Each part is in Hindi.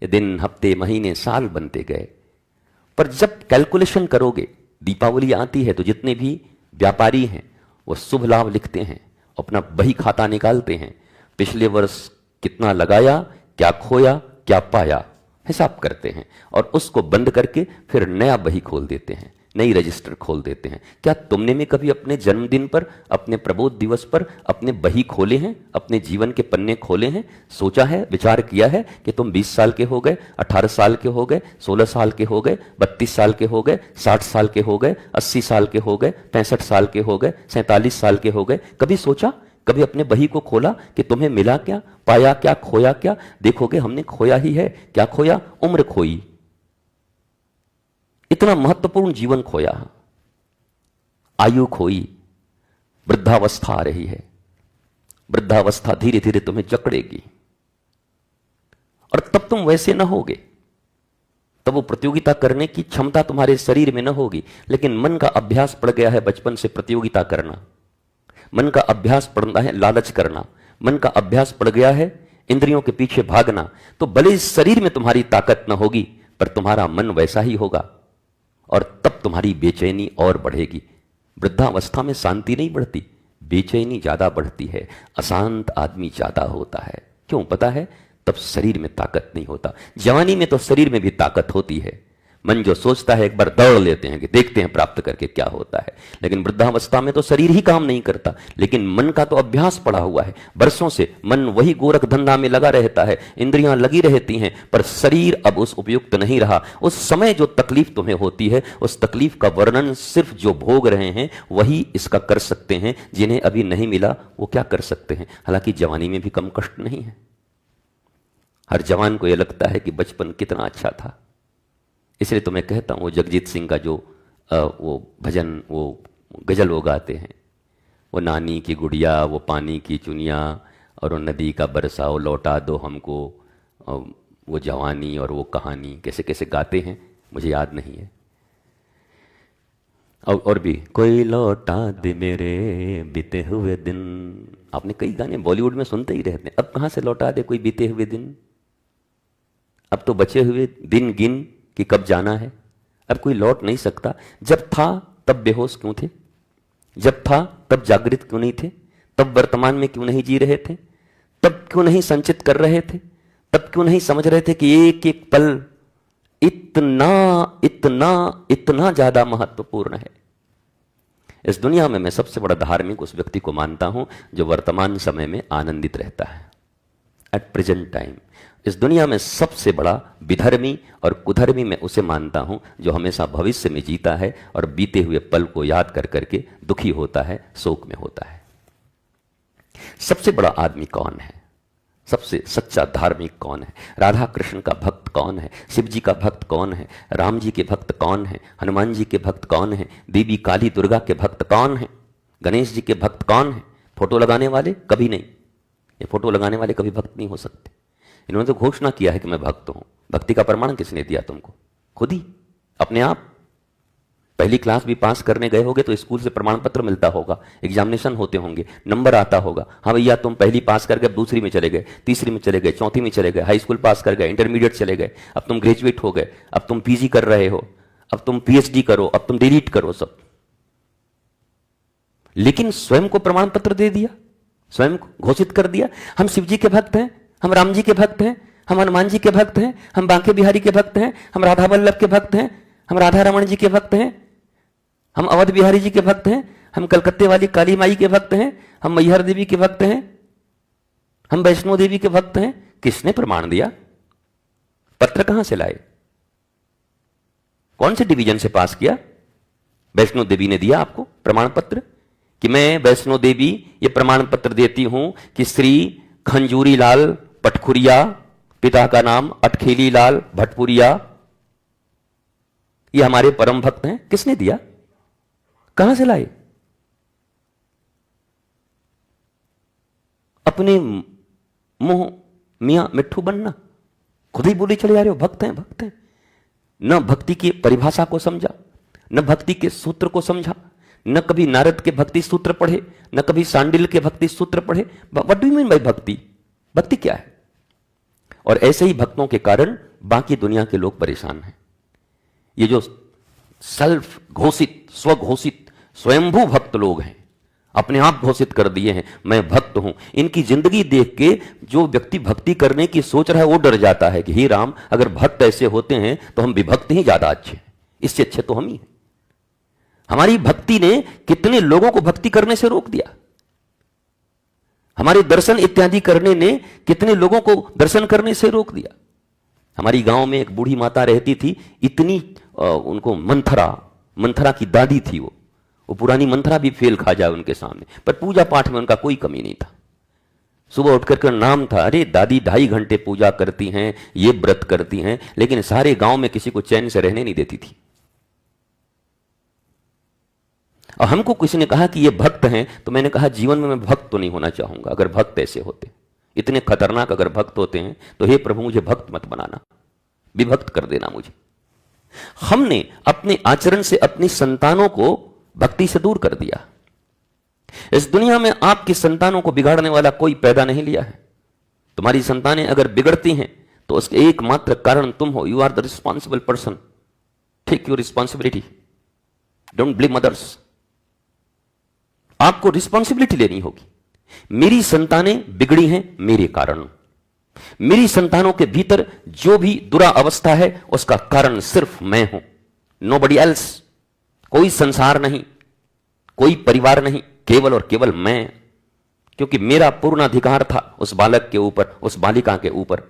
ये दिन, हफ्ते, महीने, साल बनते गए। पर जब कैलकुलेशन करोगे, दीपावली आती है तो जितने भी व्यापारी हैं वो शुभ लाभ लिखते हैं, अपना बही खाता निकालते हैं, पिछले वर्ष कितना लगाया, क्या खोया, क्या पाया, हिसाब करते हैं और उसको बंद करके फिर नया बही खोल देते हैं, नई रजिस्टर खोल देते हैं। क्या तुमने में कभी अपने जन्मदिन पर, अपने प्रबोध दिवस पर अपने बही खोले हैं, अपने जीवन के पन्ने खोले हैं, सोचा है, विचार किया है कि तुम 20 साल के हो गए, 18 साल के हो गए, 16 साल के हो गए, 32 साल के हो गए, 60 साल के हो गए, 80 साल के हो गए, 65 साल के हो गए, 47 साल के हो गए? कभी सोचा, कभी अपने बही को खोला कि तुम्हें मिला क्या, पाया क्या, खोया क्या? देखोगे हमने खोया ही है। क्या खोया? उम्र खोई। इतना महत्वपूर्ण जीवन खोया, आयु खोई, वृद्धावस्था आ रही है। वृद्धावस्था धीरे धीरे तुम्हें जकड़ेगी और तब तुम वैसे न होगे, तब वो प्रतियोगिता करने की क्षमता तुम्हारे शरीर में न होगी। लेकिन मन का अभ्यास पड़ गया है बचपन से प्रतियोगिता करना, मन का अभ्यास पड़ना है लालच करना, मन का अभ्यास पड़ गया है इंद्रियों के पीछे भागना। तो भले इस शरीर में तुम्हारी ताकत न होगी पर तुम्हारा मन वैसा ही होगा और तब तुम्हारी बेचैनी और बढ़ेगी। वृद्धावस्था में शांति नहीं बढ़ती, बेचैनी ज्यादा बढ़ती है, अशांत आदमी ज्यादा होता है। क्यों पता है? तब शरीर में ताकत नहीं होता। जवानी में तो शरीर में भी ताकत होती है, मन जो सोचता है एक बार दौड़ लेते हैं कि देखते हैं प्राप्त करके क्या होता है। लेकिन वृद्धावस्था में तो शरीर ही काम नहीं करता, लेकिन मन का तो अभ्यास पड़ा हुआ है। वर्षों से मन वही गोरख धंधा में लगा रहता है, इंद्रियां लगी रहती हैं, पर शरीर अब उस उपयुक्त नहीं रहा। उस समय जो तकलीफ तुम्हें होती है, उस तकलीफ का वर्णन सिर्फ जो भोग रहे हैं वही इसका कर सकते हैं। जिन्हें अभी नहीं मिला वो क्या कर सकते हैं? हालांकि जवानी में भी कम कष्ट नहीं है। हर जवान को यह लगता है कि बचपन कितना अच्छा था। इसलिए तो मैं कहता हूँ, वो जगजीत सिंह का जो वो भजन, वो गजल वो गाते हैं, वो नानी की गुड़िया, वो पानी की चुनिया और वो नदी का बरसाओ लौटा दो हमको, वो जवानी और वो कहानी, कैसे कैसे गाते हैं मुझे याद नहीं है। और भी, कोई लौटा दे मेरे बीते हुए दिन। आपने कई गाने बॉलीवुड में सुनते ही रहते हैं। अब कहाँ से लौटा दे कोई बीते हुए दिन? अब तो बचे हुए दिन गिन कि कब जाना है। अब कोई लौट नहीं सकता। जब था तब बेहोश क्यों थे? जब था तब जागृत क्यों नहीं थे? तब वर्तमान में क्यों नहीं जी रहे थे? तब क्यों नहीं संचित कर रहे थे? तब क्यों नहीं समझ रहे थे कि एक एक पल इतना इतना इतना ज्यादा महत्वपूर्ण है? इस दुनिया में मैं सबसे बड़ा धार्मिक उस व्यक्ति को मानता हूं जो वर्तमान समय में आनंदित रहता है, एट प्रेजेंट टाइम। इस दुनिया में सबसे बड़ा विधर्मी और कुधर्मी मैं उसे मानता हूं जो हमेशा भविष्य में जीता है और बीते हुए पल को याद कर करके दुखी होता है, शोक में होता है। सबसे बड़ा आदमी कौन है? सबसे सच्चा धार्मिक कौन है? राधा कृष्ण का भक्त कौन है? शिव जी का भक्त कौन है? राम जी के भक्त कौन है? हनुमान जी के भक्त कौन है? देवी काली दुर्गा के भक्त कौन है? गणेश जी के भक्त कौन है? फोटो लगाने वाले? कभी नहीं। ये फोटो लगाने वाले कभी भक्त नहीं हो सकते। इन्होंने तो घोषणा किया है कि मैं भक्त हूं। भक्ति का प्रमाण किसने दिया तुमको? खुद ही, अपने आप। पहली क्लास भी पास करने गए होगे तो स्कूल से प्रमाण पत्र मिलता होगा, एग्जामिनेशन होते होंगे, नंबर आता होगा, हाँ भैया तुम पहली पास कर गए, दूसरी में चले गए, तीसरी में चले गए, चौथी में चले गए, हाई स्कूल पास कर गए, इंटरमीडिएट चले गए, अब तुम ग्रेजुएट हो गए, अब तुम पीजी कर रहे हो, अब तुम पीएचडी करो, अब तुम डिलीट करो सब। लेकिन स्वयं को प्रमाण पत्र दे दिया, स्वयं को घोषित कर दिया, हम शिव जी के भक्त हैं, हम राम जी के भक्त हैं, हम हनुमान जी के भक्त हैं, हम बांके बिहारी के भक्त हैं, हम राधा वल्लभ के भक्त हैं, हम राधा रमण जी के भक्त हैं, हम अवध बिहारी जी के भक्त हैं, हम कलकत्ते वाली काली माई के भक्त हैं, हम मैहर देवी के भक्त हैं, हम वैष्णो देवी के भक्त हैं। किसने प्रमाण दिया? पत्र कहां से लाए? कौन से डिवीजन से पास किया? वैष्णो देवी ने दिया आपको प्रमाण पत्र कि मैं वैष्णो देवी ये प्रमाण पत्र देती हूं कि श्री खंजूरी लाल पटखुरिया, पिता का नाम अटखेली लाल भटपुरिया, ये हमारे परम भक्त हैं। किसने दिया? कहां से लाए? अपने मुंह मियां मिट्ठू बनना, खुद ही बोले चले जा रहे हो भक्त हैं भक्त हैं। न भक्ति की परिभाषा को समझा, न भक्ति के सूत्र को समझा, न कभी नारद के भक्ति सूत्र पढ़े, न कभी सांडिल के भक्ति सूत्र पढ़े। What do you mean by भक्ति? भक्ति क्या है? और ऐसे ही भक्तों के कारण बाकी दुनिया के लोग परेशान हैं। ये जो सेल्फ घोषित, स्वघोषित स्वयंभू भक्त लोग हैं, अपने आप घोषित कर दिए हैं मैं भक्त हूं, इनकी जिंदगी देख के जो व्यक्ति भक्ति करने की सोच रहा है वो डर जाता है कि हे राम, अगर भक्त ऐसे होते हैं तो हम विभक्त ही ज्यादा अच्छे हैं, इससे अच्छे तो हम ही हैं। हमारी भक्ति ने कितने लोगों को भक्ति करने से रोक दिया, हमारे दर्शन इत्यादि करने ने कितने लोगों को दर्शन करने से रोक दिया। हमारी गांव में एक बूढ़ी माता रहती थी, इतनी उनको मंथरा की दादी थी, वो पुरानी मंथरा भी फेल खा जाए उनके सामने, पर पूजा पाठ में उनका कोई कमी नहीं था। सुबह उठकर कर नाम था, अरे दादी 2.5 घंटे पूजा करती हैं, ये व्रत करती हैं, लेकिन सारे गांव में किसी को चैन से रहने नहीं देती थी। और हमको किसी ने कहा कि ये भक्त हैं, तो मैंने कहा जीवन में मैं भक्त तो नहीं होना चाहूंगा। अगर भक्त ऐसे होते, इतने खतरनाक अगर भक्त होते हैं, तो हे प्रभु मुझे भक्त मत बनाना, विभक्त कर देना मुझे। हमने अपने आचरण से अपनी संतानों को भक्ति से दूर कर दिया। इस दुनिया में आपकी संतानों को बिगाड़ने वाला कोई पैदा नहीं लिया है। तुम्हारी संतानें अगर बिगड़ती हैं तो उसके एकमात्र कारण तुम हो। You are the responsible person, take your responsibility, don't blame others. आपको रिस्पॉन्सिबिलिटी लेनी होगी। मेरी संतानें बिगड़ी हैं मेरे कारण, मेरी संतानों के भीतर जो भी दुरा अवस्था है उसका कारण सिर्फ मैं हूं, नोबडी एल्स। कोई संसार नहीं, कोई परिवार नहीं, केवल और केवल मैं, क्योंकि मेरा पूर्णाधिकार था उस बालक के ऊपर, उस बालिका के ऊपर।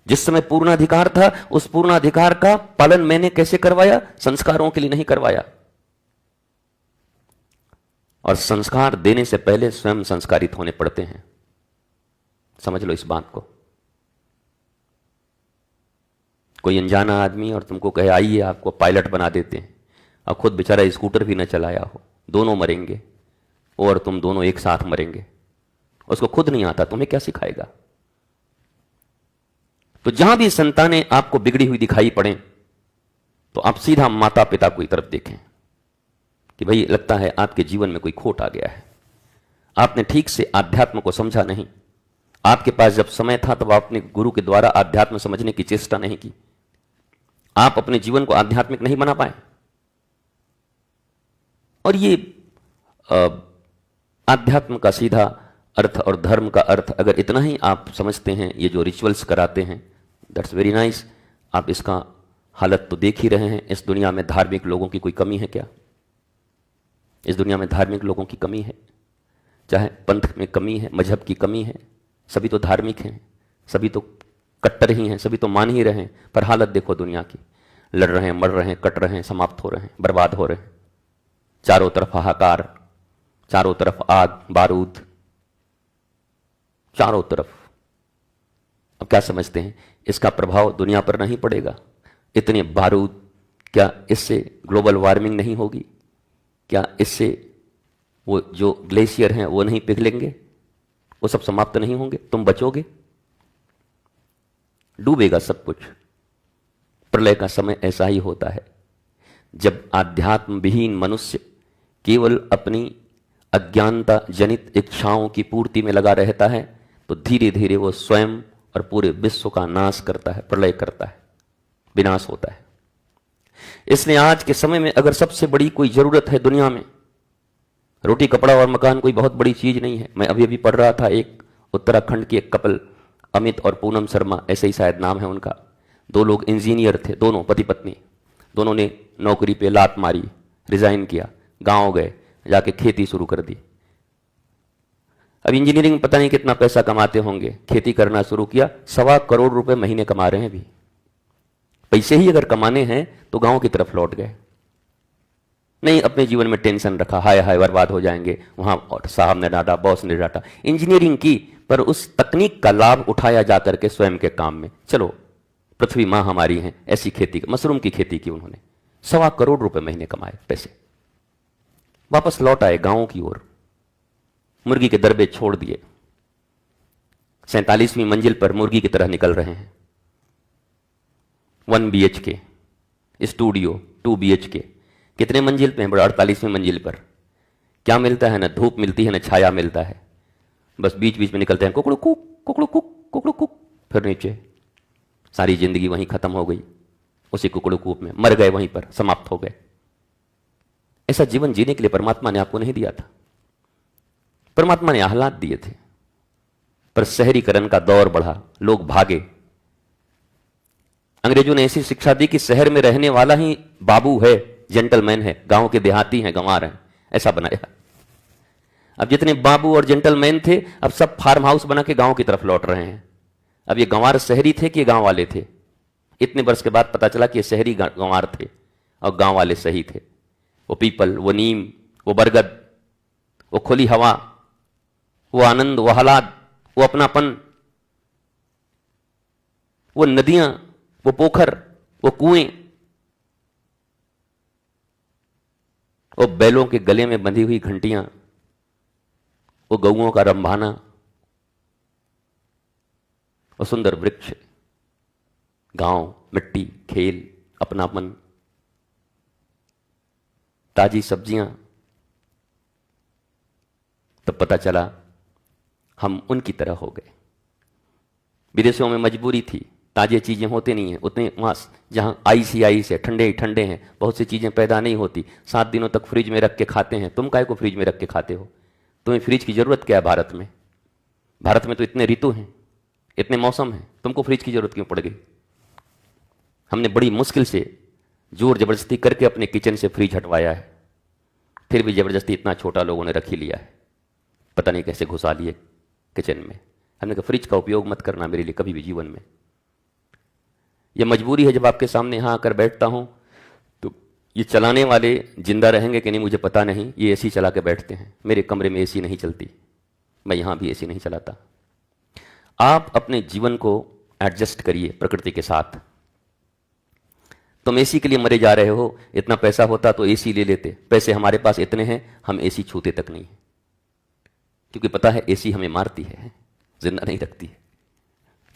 जिस समय पूर्णाधिकार था, उस पूर्णाधिकार का पालन मैंने कैसे करवाया? संस्कारों के लिए नहीं करवाया। और संस्कार देने से पहले स्वयं संस्कारित होने पड़ते हैं, समझ लो इस बात को। कोई अनजाना आदमी और तुमको कहे आइए आपको पायलट बना देते हैं, और खुद बेचारा स्कूटर भी न चलाया हो, दोनों मरेंगे, और तुम दोनों एक साथ मरेंगे। उसको खुद नहीं आता, तुम्हें क्या सिखाएगा? तो जहां भी संतानें आपको बिगड़ी हुई दिखाई पड़े, तो आप सीधा माता पिता की तरफ देखें कि भाई लगता है आपके जीवन में कोई खोट आ गया है, आपने ठीक से आध्यात्म को समझा नहीं। आपके पास जब समय था तब आपने गुरु के द्वारा आध्यात्म समझने की चेष्टा नहीं की, आप अपने जीवन को आध्यात्मिक नहीं बना पाए। और ये आध्यात्म का सीधा अर्थ और धर्म का अर्थ अगर इतना ही आप समझते हैं, ये जो रिचुअल्स कराते हैं, दैट्स वेरी नाइस। आप इसका हालत तो देख ही रहे हैं। इस दुनिया में धार्मिक लोगों की कोई कमी है क्या? इस दुनिया में धार्मिक लोगों की कमी है? चाहे पंथ में कमी है, मजहब की कमी है, सभी तो धार्मिक हैं, सभी तो कट्टर ही हैं, सभी तो मान ही रहे हैं। पर हालत देखो दुनिया की, लड़ रहे हैं, मर रहे हैं, कट रहे हैं, समाप्त हो रहे हैं, बर्बाद हो रहे हैं। चारों तरफ हाहाकार, चारों तरफ आग बारूद, चारों तरफ। अब क्या समझते हैं, इसका प्रभाव दुनिया पर नहीं पड़ेगा? इतने बारूद, क्या इससे ग्लोबल वार्मिंग नहीं होगी? क्या इससे वो जो ग्लेशियर हैं वो नहीं पिघलेंगे? वो सब समाप्त नहीं होंगे? तुम बचोगे? डूबेगा सब कुछ। प्रलय का समय ऐसा ही होता है, जब आध्यात्म विहीन मनुष्य केवल अपनी अज्ञानता जनित इच्छाओं की पूर्ति में लगा रहता है, तो धीरे धीरे वो स्वयं और पूरे विश्व का नाश करता है, प्रलय करता है, विनाश होता है। इसलिए आज के समय में अगर सबसे बड़ी कोई जरूरत है दुनिया में, रोटी कपड़ा और मकान कोई बहुत बड़ी चीज नहीं है। मैं अभी अभी पढ़ रहा था, एक उत्तराखंड की एक कपल, अमित और पूनम शर्मा, ऐसे ही शायद नाम है उनका। 2 लोग इंजीनियर थे, दोनों पति पत्नी। दोनों ने नौकरी पे लात मारी, रिजाइन किया, गांव गए, जाके खेती शुरू कर दी। अब इंजीनियरिंग में पता नहीं कितना पैसा कमाते होंगे, खेती करना शुरू किया, 1.25 करोड़ रुपए महीने कमा रहे हैं। भी पैसे ही अगर कमाने हैं तो गांव की तरफ लौट गए। नहीं, अपने जीवन में टेंशन रखा, हाय हाय बर्बाद हो जाएंगे, वहां साहब ने डांटा, बॉस ने डांटा। इंजीनियरिंग की, पर उस तकनीक का लाभ उठाया जाकर के स्वयं के काम में। चलो पृथ्वी मां हमारी है, ऐसी खेती, मशरूम की खेती की उन्होंने, 1.25 करोड़ रुपए महीने कमाए पैसे। वापस लौट आए गांव की ओर, मुर्गी के दरबे छोड़ दिए, 47वीं मंजिल पर मुर्गी की तरह निकल रहे हैं। 1 BHK स्टूडियो, 2 BHK, कितने मंजिल पे हैं? बड़ा 48वीं मंजिल पर। क्या मिलता है? ना धूप मिलती है, ना छाया मिलता है, बस बीच बीच में निकलते हैं कुकड़ू कुक, कुकड़ू कुक, कुकड़ू कुक, फिर नीचे। सारी जिंदगी वहीं खत्म हो गई, उसी कुकड़ू कूप में मर गए, वहीं पर समाप्त हो गए। ऐसा जीवन जीने के लिए परमात्मा ने आपको नहीं दिया था। परमात्मा ने हालात दिए थे, पर शहरीकरण का दौर बढ़ा, लोग भागे। अंग्रेजों ने ऐसी शिक्षा दी कि शहर में रहने वाला ही बाबू है, जेंटलमैन है, गांव के देहाती हैं, गंवार हैं, ऐसा बनाया। अब जितने बाबू और जेंटलमैन थे, अब सब फार्म हाउस बना के गांव की तरफ लौट रहे हैं। अब ये गंवार शहरी थे कि गांव वाले थे? इतने वर्ष के बाद पता चला कि ये शहरी गंवार थे और गांव वाले सही थे। वो पीपल, वो नीम, वो बरगद, वो खुली हवा, वो आनंद, वो आह्लाद, वो अपनापन, वो नदियां, वो पोखर, वो कुएं, वो बैलों के गले में बंधी हुई घंटियां, वो गऊओं का रंभाना, वो सुंदर वृक्ष, गांव, मिट्टी, खेल, अपनापन, ताजी सब्जियां। तब पता चला हम उनकी तरह हो गए। विदेशों में मजबूरी थी, ताजे चीजें होते नहीं हैं उतने, वहां जहां आईस है, ठंडे ही ठंडे हैं, बहुत सी चीजें पैदा नहीं होती, 7 दिनों तक फ्रिज में रख के खाते हैं। तुम काहे को फ्रिज में रख के खाते हो? तुम्हें फ्रिज की जरूरत क्या है भारत में? भारत में तो इतने ऋतु हैं, इतने मौसम हैं, तुमको फ्रिज की जरूरत क्यों पड़ गई? हमने बड़ी मुश्किल से जोर जबरदस्ती करके अपने किचन से फ्रिज हटवाया है, फिर भी जबरदस्ती इतना छोटा लोगों ने रख ही लिया है, पता नहीं कैसे घुसा लिए किचन में। हमने कहा फ्रिज का उपयोग मत करना मेरे लिए कभी भी जीवन में। यह मजबूरी है, जब आपके सामने यहां आकर बैठता हूं तो ये चलाने वाले जिंदा रहेंगे कि नहीं मुझे पता नहीं, ये एसी चला के बैठते हैं। मेरे कमरे में एसी नहीं चलती, मैं यहां भी एसी नहीं चलाता। आप अपने जीवन को एडजस्ट करिए प्रकृति के साथ। तुम एसी के लिए मरे जा रहे हो, इतना पैसा होता तो एसी ले लेते, पैसे हमारे पास इतने हैं हम एसी छूते तक नहीं, क्योंकि पता है एसी हमें मारती है, जिंदा नहीं रखती है।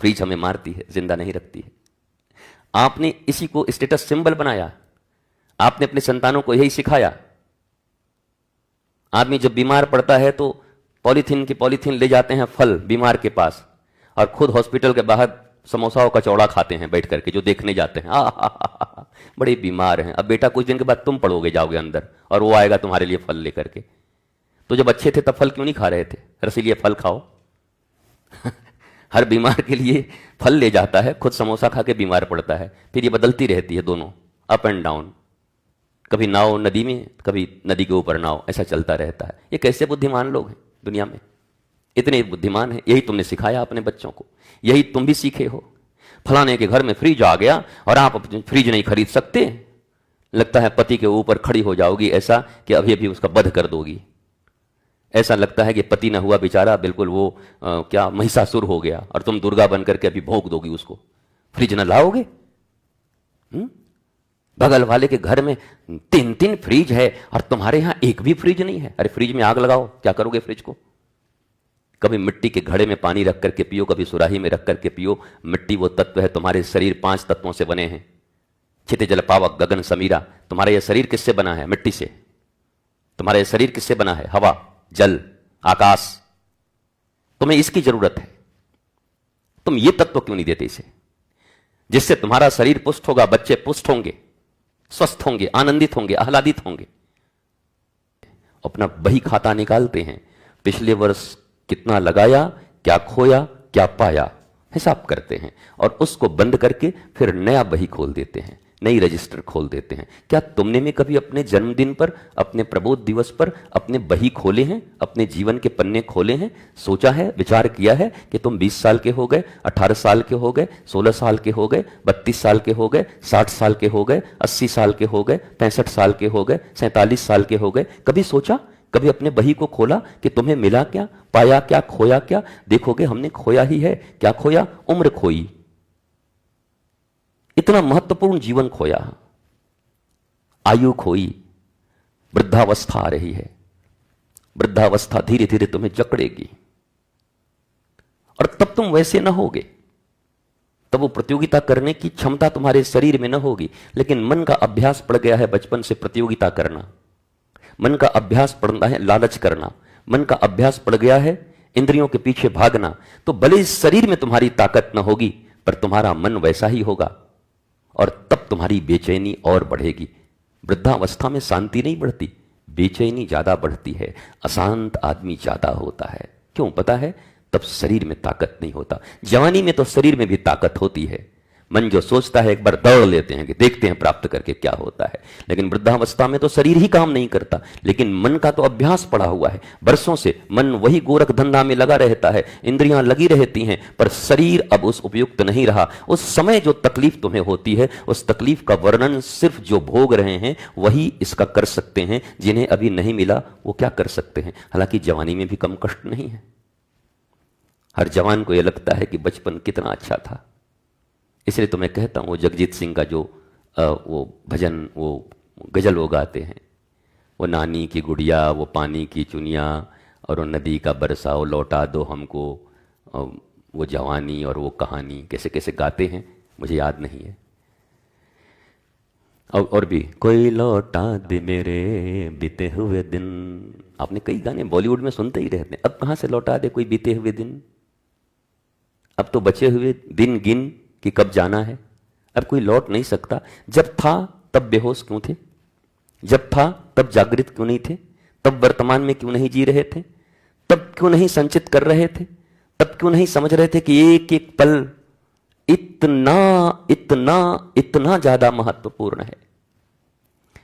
फ्रिज हमें मारती है, जिंदा नहीं रखती है। आपने इसी को स्टेटस सिंबल बनाया, आपने अपने संतानों को यही सिखाया। आदमी जब बीमार पड़ता है तो पॉलीथीन ले जाते हैं फल बीमार के पास, और खुद हॉस्पिटल के बाहर समोसाओं का चौड़ा खाते हैं बैठ करके, जो देखने जाते हैं बड़े बीमार हैं। अब बेटा कुछ दिन के बाद तुम पड़ोगे, जाओगे अंदर, और वो आएगा तुम्हारे लिए फल लेकर के। तो जब अच्छे थे तब फल क्यों नहीं खा रहे थे? रसीले फल खाओ हर बीमार के लिए फल ले जाता है, खुद समोसा खा के बीमार पड़ता है। फिर ये बदलती रहती है दोनों, अप एंड डाउन, कभी नाव नदी में, कभी नदी के ऊपर नाव, ऐसा चलता रहता है। ये कैसे बुद्धिमान लोग हैं दुनिया में, इतने बुद्धिमान हैं। यही तुमने सिखाया अपने बच्चों को, यही तुम भी सीखे हो। फलाने के घर में फ्रिज आ गया और आप फ्रिज नहीं खरीद सकते, लगता है पति के ऊपर खड़ी हो जाओगी ऐसा कि अभी अभी उसका वध कर दोगी। ऐसा लगता है कि पति न हुआ बेचारा, बिल्कुल वो क्या महिषासुर हो गया, और तुम दुर्गा बन करके अभी भोग दोगी उसको। फ्रिज न लाओगे? बगल वाले के घर में 3 फ्रिज है और तुम्हारे यहां एक भी फ्रिज नहीं है। अरे फ्रिज में आग लगाओ, क्या करोगे फ्रिज को? कभी मिट्टी के घड़े में पानी रख करके पियो, कभी सुराही में रख करके पियो। मिट्टी वो तत्व है, तुम्हारे शरीर 5 तत्वों से बने हैं, छिते जल पावक गगन समीरा। तुम्हारा यह शरीर किससे बना है? मिट्टी से। तुम्हारा यह शरीर किससे बना है? हवा, जल, आकाश। तुम्हें इसकी जरूरत है, तुम ये तत्व क्यों नहीं देते इसे, जिससे तुम्हारा शरीर पुष्ट होगा, बच्चे पुष्ट होंगे, स्वस्थ होंगे, आनंदित होंगे, आह्लादित होंगे। अपना बही खाता निकालते हैं, पिछले वर्ष कितना लगाया, क्या खोया, क्या पाया, हिसाब करते हैं, और उसको बंद करके फिर नया बही खोल देते हैं, नई रजिस्टर खोल देते हैं। क्या तुमने में कभी अपने जन्मदिन पर, अपने प्रबोध दिवस पर अपने बही खोले हैं, अपने जीवन के पन्ने खोले हैं? सोचा है, विचार किया है कि तुम 20 साल के हो गए, 18 साल के हो गए, 16 साल के हो गए, 32 साल के हो गए, 60 साल के हो गए, 80 साल के हो गए, 65 साल के हो गए, 47 साल के हो गए? कभी सोचा, कभी अपने बही को खोला कि तुम्हें मिला क्या, पाया क्या, खोया क्या? देखोगे हमने खोया ही है। क्या खोया? उम्र खोई, इतना महत्वपूर्ण जीवन खोया, आयु खोई, वृद्धावस्था आ रही है। वृद्धावस्था धीरे धीरे तुम्हें जकड़ेगी, और तब तुम वैसे न होगे, तब वो प्रतियोगिता करने की क्षमता तुम्हारे शरीर में न होगी। लेकिन मन का अभ्यास पड़ गया है बचपन से प्रतियोगिता करना, मन का अभ्यास पड़ना है लालच करना, मन का अभ्यास पड़ गया है इंद्रियों के पीछे भागना। तो भले इस शरीर में तुम्हारी ताकत न होगी, पर तुम्हारा मन वैसा ही होगा और तब तुम्हारी बेचैनी और बढ़ेगी। वृद्धावस्था में शांति नहीं बढ़ती, बेचैनी ज्यादा बढ़ती है, अशांत आदमी ज्यादा होता है। क्यों पता है? तब शरीर में ताकत नहीं होता। जवानी में तो शरीर में भी ताकत होती है। मन जो सोचता है एक बार दौड़ लेते हैं कि देखते हैं प्राप्त करके क्या होता है। लेकिन वृद्धावस्था में तो शरीर ही काम नहीं करता, लेकिन मन का तो अभ्यास पड़ा हुआ है। वर्षों से मन वही गोरख धंधा में लगा रहता है, इंद्रियां लगी रहती हैं, पर शरीर अब उस उपयुक्त नहीं रहा। उस समय जो तकलीफ तुम्हें होती है, उस तकलीफ का वर्णन सिर्फ जो भोग रहे हैं वही इसका कर सकते हैं। जिन्हें अभी नहीं मिला वो क्या कर सकते हैं? हालांकि जवानी में भी कम कष्ट नहीं है। हर जवान को यह लगता है कि बचपन कितना अच्छा था। इसलिए तो मैं कहता हूं, वो जगजीत सिंह का जो वो भजन, वो गजल वो गाते हैं, वो नानी की गुड़िया, वो पानी की चुनिया और वो नदी का बरसाओ लौटा दो हमको, वो जवानी और वो कहानी कैसे कैसे गाते हैं मुझे याद नहीं है। और भी कोई लौटा दे मेरे बीते हुए दिन। आपने कई गाने बॉलीवुड में सुनते ही रहते हैं। अब कहां से लौटा दे कोई बीते हुए दिन? अब तो बचे हुए दिन गिन कि कब जाना है। अब कोई लौट नहीं सकता। जब था तब बेहोश क्यों थे? जब था तब जागृत क्यों नहीं थे? तब वर्तमान में क्यों नहीं जी रहे थे? तब क्यों नहीं संचित कर रहे थे? तब क्यों नहीं समझ रहे थे कि एक एक पल इतना इतना इतना ज्यादा महत्वपूर्ण है।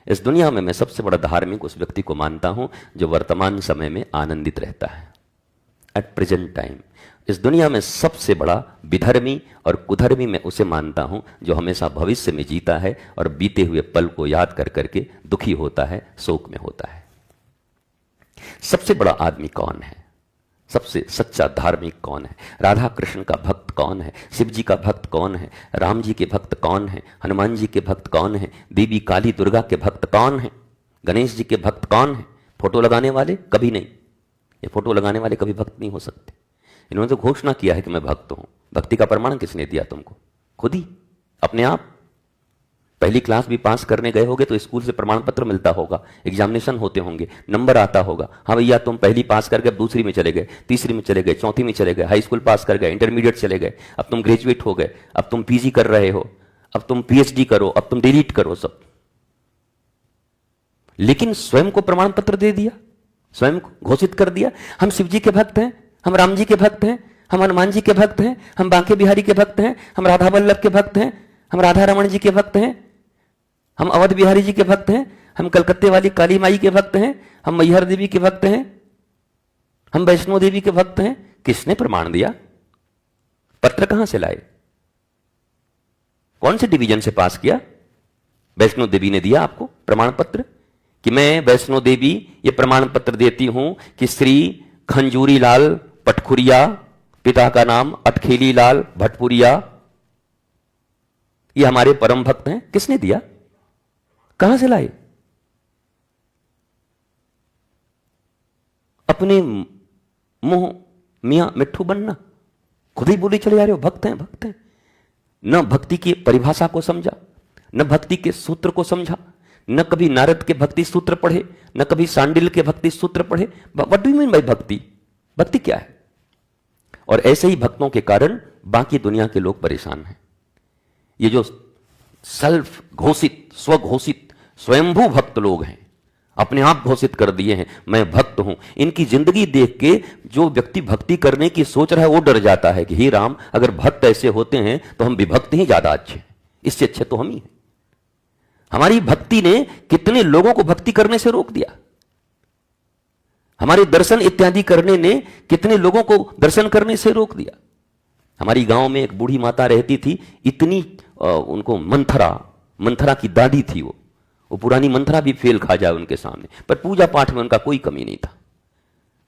इस दुनिया में मैं सबसे बड़ा धार्मिक उस व्यक्ति को मानता हूं जो वर्तमान समय में आनंदित रहता है, एट प्रेजेंट टाइम। इस दुनिया में सबसे बड़ा विधर्मी और कुधर्मी मैं उसे मानता हूं जो हमेशा भविष्य में जीता है और बीते हुए पल को याद कर करके दुखी होता है, शोक में होता है। सबसे बड़ा आदमी कौन है? सबसे सच्चा धार्मिक कौन है? राधा कृष्ण का भक्त कौन है? शिव जी का भक्त कौन है? राम जी के भक्त कौन है? हनुमान जी के भक्त कौन है? देवी काली दुर्गा के भक्त कौन है? गणेश जी के भक्त कौन है? फोटो लगाने वाले? कभी नहीं। ये फोटो लगाने वाले कभी भक्त नहीं हो सकते। इन्होंने तो घोषणा किया है कि मैं भक्त हूं। भक्ति का प्रमाण किसने दिया तुमको? खुद ही, अपने आप। पहली क्लास भी पास करने गए होगे तो स्कूल से प्रमाण पत्र मिलता होगा, एग्जामिनेशन होते होंगे, नंबर आता होगा। हाँ भैया तुम पहली पास कर गए, अब दूसरी में चले गए, तीसरी में चले गए, चौथी में चले गए, हाई स्कूल पास कर गए, इंटरमीडिएट चले गए, अब तुम ग्रेजुएट हो गए, अब तुम पीजी कर रहे हो, अब तुम पीएचडी करो, अब तुम डिलीट करो सब। लेकिन स्वयं को प्रमाण पत्र दे दिया, स्वयं को घोषित कर दिया, हम शिव जी के भक्त हैं, हम राम जी के भक्त हैं, हम हनुमान जी के भक्त हैं, हम बांके बिहारी के भक्त हैं, हम राधा वल्लभ के भक्त हैं, हम राधा रमण जी के भक्त हैं, हम अवध बिहारी जी के भक्त हैं, हम कलकत्ते वाली काली माई के भक्त हैं, हम मैहर देवी के भक्त हैं, हम वैष्णो देवी के भक्त हैं। किसने प्रमाण दिया? पत्र कहां से लाए? कौन से डिवीजन से पास किया? वैष्णो देवी ने दिया आपको प्रमाण पत्र कि मैं वैष्णो देवी ये प्रमाण पत्र देती हूं कि श्री खंजूरी लाल पटखुरिया, पिता का नाम अटखेली लाल भटपुरिया, ये हमारे परम भक्त हैं। किसने दिया? कहां से लाए? अपने मुंह मियां मिट्ठू बनना, खुद ही बोली चले जा रहे हो भक्त हैं भक्त हैं। न भक्ति की परिभाषा को समझा, न भक्ति के सूत्र को समझा, न कभी नारद के भक्ति सूत्र पढ़े, न कभी सांडिल के भक्ति सूत्र पढ़े। What do you mean by भक्ति? भक्ति क्या है? और ऐसे ही भक्तों के कारण बाकी दुनिया के लोग परेशान हैं। ये जो सेल्फ घोषित, स्वघोषित स्वयंभू भक्त लोग हैं, अपने आप घोषित कर दिए हैं मैं भक्त हूं, इनकी जिंदगी देख के जो व्यक्ति भक्ति करने की सोच रहा है वो डर जाता है कि हे राम, अगर भक्त ऐसे होते हैं तो हम विभक्त ही ज्यादा अच्छे हैं, इससे अच्छे तो हम ही हैं। हमारी भक्ति ने कितने लोगों को भक्ति करने से रोक दिया। हमारे दर्शन इत्यादि करने ने कितने लोगों को दर्शन करने से रोक दिया। हमारी गांव में एक बूढ़ी माता रहती थी, इतनी उनको मंथरा की दादी थी, वो पुरानी मंथरा भी फेल खा जाए उनके सामने, पर पूजा पाठ में उनका कोई कमी नहीं था।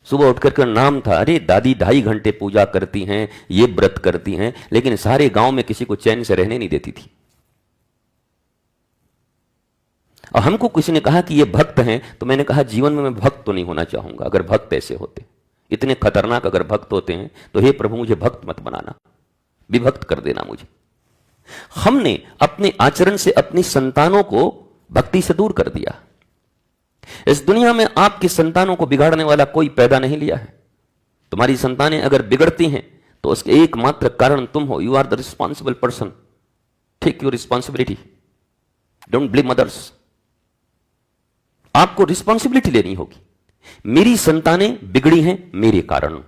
सुबह उठकर का नाम था, अरे दादी 2.5 घंटे पूजा करती हैं, ये व्रत करती हैं, लेकिन सारे गांव में किसी को चैन से रहने नहीं देती थी। और हमको किसी ने कहा कि ये भक्त हैं, तो मैंने कहा जीवन में मैं भक्त तो नहीं होना चाहूंगा। अगर भक्त ऐसे होते, इतने खतरनाक अगर भक्त होते हैं तो हे प्रभु मुझे भक्त मत बनाना, विभक्त कर देना मुझे। हमने अपने आचरण से अपनी संतानों को भक्ति से दूर कर दिया। इस दुनिया में आपकी संतानों को बिगाड़ने वाला कोई पैदा नहीं लिया है। तुम्हारी संतानें अगर बिगड़ती हैं तो उसके एकमात्र कारण तुम हो। You are the responsible person. Take your responsibility, don't blame others. आपको रिस्पॉन्सिबिलिटी लेनी होगी। मेरी संतानें बिगड़ी हैं मेरे कारण।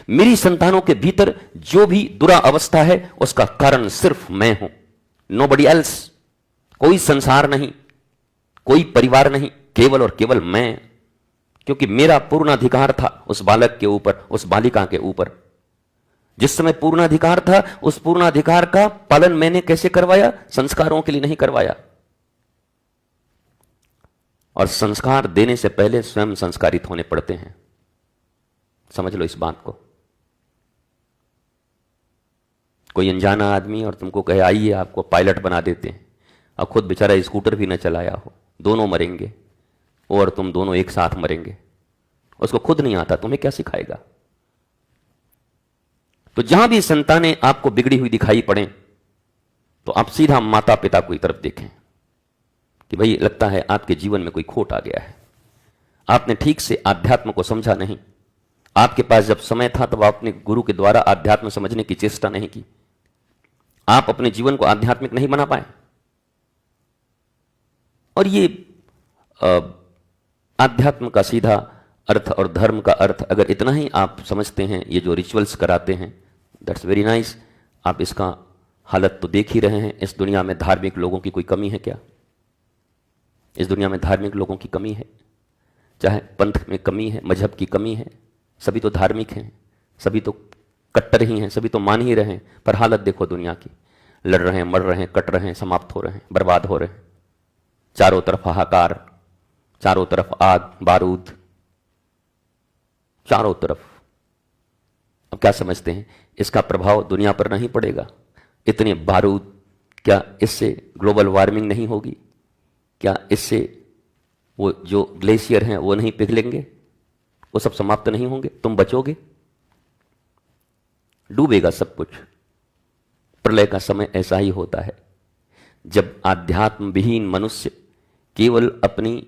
मेरी संतानों के भीतर जो भी दुरा अवस्था है उसका कारण सिर्फ मैं हूं, नोबडी एल्स। कोई संसार नहीं, कोई परिवार नहीं, केवल और केवल मैं। क्योंकि मेरा पूर्णाधिकार था उस बालक के ऊपर, उस बालिका के ऊपर। जिस समय पूर्णाधिकार था, उस पूर्णाधिकार का पालन मैंने कैसे करवाया? संस्कारों के लिए नहीं करवाया। और संस्कार देने से पहले स्वयं संस्कारित होने पड़ते हैं। समझ लो इस बात को। कोई अनजाना आदमी और तुमको कहे आइए आपको पायलट बना देते हैं, और खुद बेचारा स्कूटर भी न चलाया हो, दोनों मरेंगे, और तुम दोनों एक साथ मरेंगे। उसको खुद नहीं आता, तुम्हें क्या सिखाएगा? तो जहां भी संतानें आपको बिगड़ी हुई दिखाई पड़े तो आप सीधा माता पिता की तरफ देखें कि भाई लगता है आपके जीवन में कोई खोट आ गया है। आपने ठीक से आध्यात्म को समझा नहीं। आपके पास जब समय था तब आपने गुरु के द्वारा आध्यात्म समझने की चेष्टा नहीं की। आप अपने जीवन को आध्यात्मिक नहीं बना पाए। और ये आध्यात्म का सीधा अर्थ और धर्म का अर्थ अगर इतना ही आप समझते हैं, ये जो रिचुअल्स कराते हैं, दैट्स वेरी नाइस। आप इसका हालत तो देख ही रहे हैं। इस दुनिया में धार्मिक लोगों की कोई कमी है क्या? इस दुनिया में धार्मिक लोगों की कमी है? चाहे पंथ में कमी है, मजहब की कमी है, सभी तो धार्मिक हैं, सभी तो कट्टर ही हैं, सभी तो मान ही रहे हैं। पर हालत देखो दुनिया की, लड़ रहे हैं, मर रहे हैं, कट रहे हैं, समाप्त हो रहे हैं, बर्बाद हो रहे हैं। चारों तरफ हाहाकार, चारों तरफ आग बारूद, चारों तरफ। अब क्या समझते हैं, इसका प्रभाव दुनिया पर नहीं पड़ेगा? इतने बारूद, क्या इससे ग्लोबल वार्मिंग नहीं होगी? क्या इससे वो जो ग्लेशियर हैं वो नहीं पिघलेंगे? वो सब समाप्त नहीं होंगे? तुम बचोगे? डूबेगा सब कुछ। प्रलय का समय ऐसा ही होता है, जब आध्यात्म विहीन मनुष्य केवल अपनी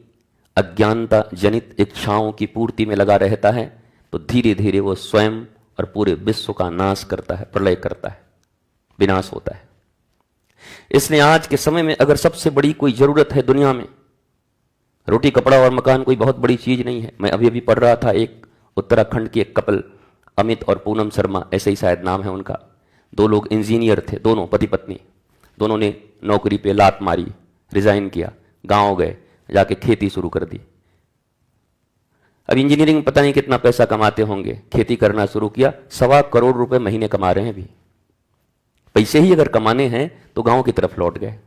अज्ञानता जनित इच्छाओं की पूर्ति में लगा रहता है, तो धीरे धीरे वो स्वयं और पूरे विश्व का नाश करता है, प्रलय करता है, विनाश होता है। इसलिए आज के समय में अगर सबसे बड़ी कोई जरूरत है दुनिया में, रोटी कपड़ा और मकान कोई बहुत बड़ी चीज नहीं है। मैं अभी अभी पढ़ रहा था, एक उत्तराखंड की एक कपल, अमित और पूनम शर्मा, ऐसे ही शायद नाम है उनका। दो लोग इंजीनियर थे, दोनों पति पत्नी। दोनों ने नौकरी पे लात मारी, रिजाइन किया, गांव गए, जाके खेती शुरू कर दी। अब इंजीनियरिंग में पता नहीं कितना पैसा कमाते होंगे, खेती करना शुरू किया, 1.25 करोड़ रुपए महीने कमा रहे हैं। भी पैसे ही अगर कमाने हैं तो गांव की तरफ लौट गए।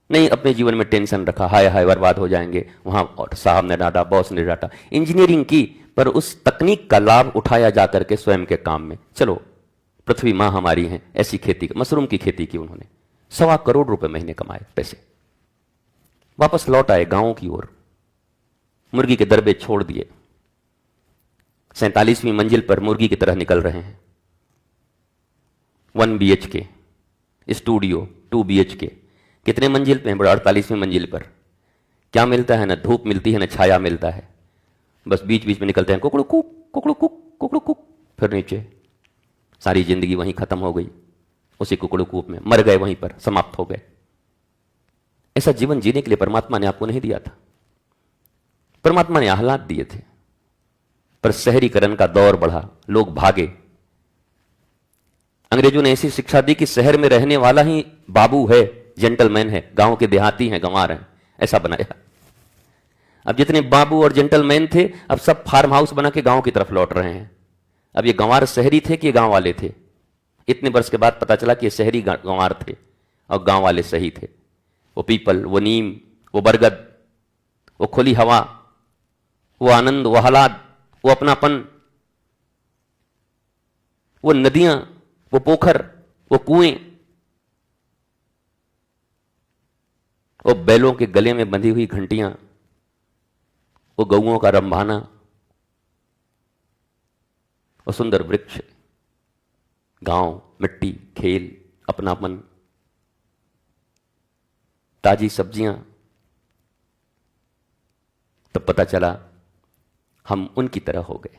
नहीं, अपने जीवन में टेंशन रखा, हाय हाय बर्बाद हो जाएंगे, वहां साहब ने डांटा, बॉस ने डांटा। इंजीनियरिंग की, पर उस तकनीक का लाभ उठाया जाकर के स्वयं के काम में। चलो पृथ्वी मां हमारी है, ऐसी खेती, मशरूम की खेती की उन्होंने, 1.25 करोड़ रुपए महीने कमाए पैसे। वापस लौट आए गांवों की ओर, मुर्गी के दरबे छोड़ दिए, 47वीं मंजिल पर मुर्गी की तरह निकल रहे हैं। 1 BHK स्टूडियो, 2 BHK, कितने मंजिल पे हैं? 48वीं मंजिल पर। क्या मिलता है? ना धूप मिलती है, ना छाया मिलता है, बस बीच बीच में निकलते हैं, कुकड़ू कुक, कुकड़ू कुक, कुकड़ू कुक, फिर नीचे। सारी जिंदगी वहीं खत्म हो गई, उसी कुकड़ू कूप में मर गए, वहीं पर समाप्त हो गए। ऐसा जीवन जीने के लिए परमात्मा ने आपको नहीं दिया था। परमात्मा ने हालात दिए थे, पर शहरीकरण का दौर बढ़ा, लोग भागे। अंग्रेजों ने ऐसी शिक्षा दी कि शहर में रहने वाला ही बाबू है, जेंटलमैन है, गांव के देहाती हैं, गंवार हैं, ऐसा बनाया। अब जितने बाबू और जेंटलमैन थे, अब सब फार्म हाउस बना के गांव की तरफ लौट रहे हैं। अब ये गंवार शहरी थे कि गांव वाले थे? इतने वर्ष के बाद पता चला कि ये शहरी गंवार थे और गांव वाले सही थे। वो पीपल, वो नीम, वो बरगद, वो खुली हवा, वो आनंद, वो आह्लाद, वो अपनापन, वो नदियां, वो पोखर, वो कुएं, वो बैलों के गले में बंधी हुई घंटियां, वो गऊओं का रंभाना, वो सुंदर वृक्ष, गांव, मिट्टी, खेल, अपनापन, ताजी सब्जियां। तब पता चला हम उनकी तरह हो गए।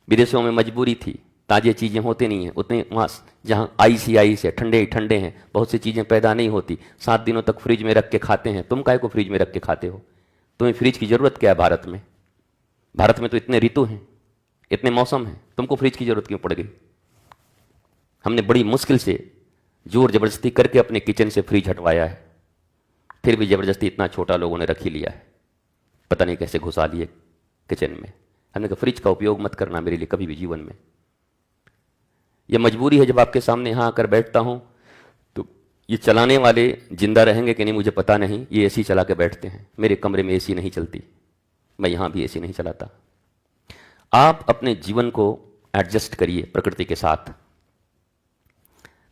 विदेशों में मजबूरी थी, ताज़ी चीज़ें होती नहीं हैं उतने, वहाँ जहाँ आईसीआई से ठंडे ठंडे हैं, बहुत सी चीज़ें पैदा नहीं होती, 7 दिनों तक फ्रिज में रख के खाते हैं। तुम काहे को फ्रिज में रख के खाते हो? तुम्हें फ्रिज की ज़रूरत क्या है भारत में? भारत में तो इतने ऋतु हैं, इतने मौसम हैं, तुमको फ्रिज की ज़रूरत क्यों पड़ गई? हमने बड़ी मुश्किल से जोर ज़बरदस्ती करके अपने किचन से फ्रिज हटवाया है, फिर भी ज़बरदस्ती इतना छोटा लोगों ने रख ही लिया है, पता नहीं कैसे घुसा लिए किचन में। हमने कहा फ्रिज का उपयोग मत करना मेरे लिए कभी भी जीवन में। यह मजबूरी है, जब आपके सामने यहाँ आकर बैठता हूँ तो ये चलाने वाले जिंदा रहेंगे कि नहीं मुझे पता नहीं, ये एसी चला के बैठते हैं। मेरे कमरे में एसी नहीं चलती, मैं यहाँ भी एसी नहीं चलाता। आप अपने जीवन को एडजस्ट करिए प्रकृति के साथ।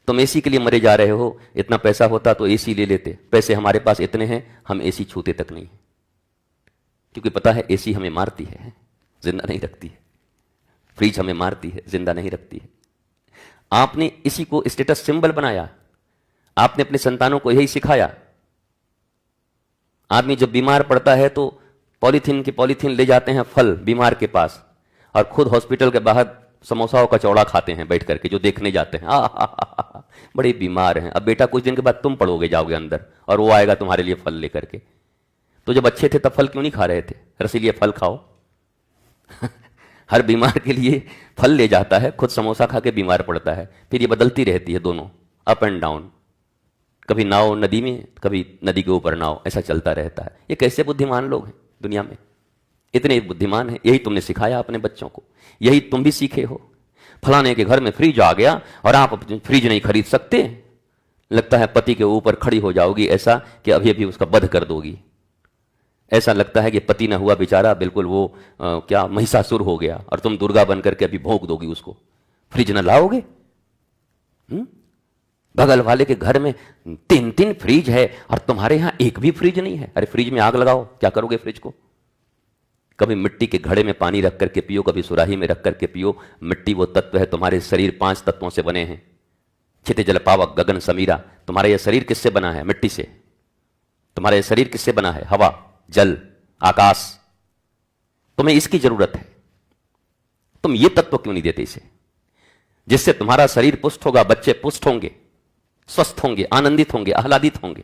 तुम एसी के लिए मरे जा रहे हो, इतना पैसा होता तो एसी ले लेते, पैसे हमारे पास इतने हैं हम एसी छूते तक नहीं, क्योंकि पता है एसी हमें मारती है, जिंदा नहीं रखती है। फ्रिज हमें मारती है, जिंदा नहीं रखती है। आपने इसी को स्टेटस सिंबल बनाया, आपने अपने संतानों को यही सिखाया। आदमी जब बीमार पड़ता है तो पॉलीथीन की पॉलीथीन ले जाते हैं फल बीमार के पास, और खुद हॉस्पिटल के बाहर समोसा का चौड़ा खाते हैं बैठ करके, जो देखने जाते हैं बड़े बीमार हैं। अब बेटा कुछ दिन के बाद तुम पड़ोगे, जाओगे अंदर, और वो आएगा तुम्हारे लिए फल लेकर के। तो जब अच्छे थे तब फल क्यों नहीं खा रहे थे? रसीले फल खाओ हर बीमार के लिए फल ले जाता है, खुद समोसा खा के बीमार पड़ता है। फिर ये बदलती रहती है दोनों, अप एंड डाउन, कभी नाव नदी में, कभी नदी के ऊपर नाव, ऐसा चलता रहता है। ये कैसे बुद्धिमान लोग हैं दुनिया में, इतने बुद्धिमान हैं। यही तुमने सिखाया अपने बच्चों को, यही तुम भी सीखे हो। फलाने के घर में फ्रिज आ गया और आप अपने फ्रिज नहीं खरीद सकते, लगता है पति के ऊपर खड़ी हो जाओगी ऐसा कि अभी अभी उसका वध कर दोगी। ऐसा लगता है कि पति न हुआ बेचारा, बिल्कुल वो क्या महिषासुर हो गया, और तुम दुर्गा बन करके अभी भोंक दोगी उसको। फ्रिज न लाओगे? बगल वाले के घर में 3-3 फ्रिज है और तुम्हारे यहां एक भी फ्रिज नहीं है। अरे फ्रिज में आग लगाओ, क्या करोगे फ्रिज को? कभी मिट्टी के घड़े में पानी रख करके पियो, कभी सुराही में रख करके पियो। मिट्टी वो तत्व है, तुम्हारे शरीर 5 तत्वों से बने हैं, छित जल पावक गगन समीरा। तुम्हारा यह शरीर किससे बना है? मिट्टी से। तुम्हारा यह शरीर किससे बना है? हवा, जल, आकाश। तुम्हें इसकी जरूरत है, तुम ये तत्व क्यों नहीं देते इसे, जिससे तुम्हारा शरीर पुष्ट होगा, बच्चे पुष्ट होंगे, स्वस्थ होंगे, आनंदित होंगे, आह्लादित होंगे।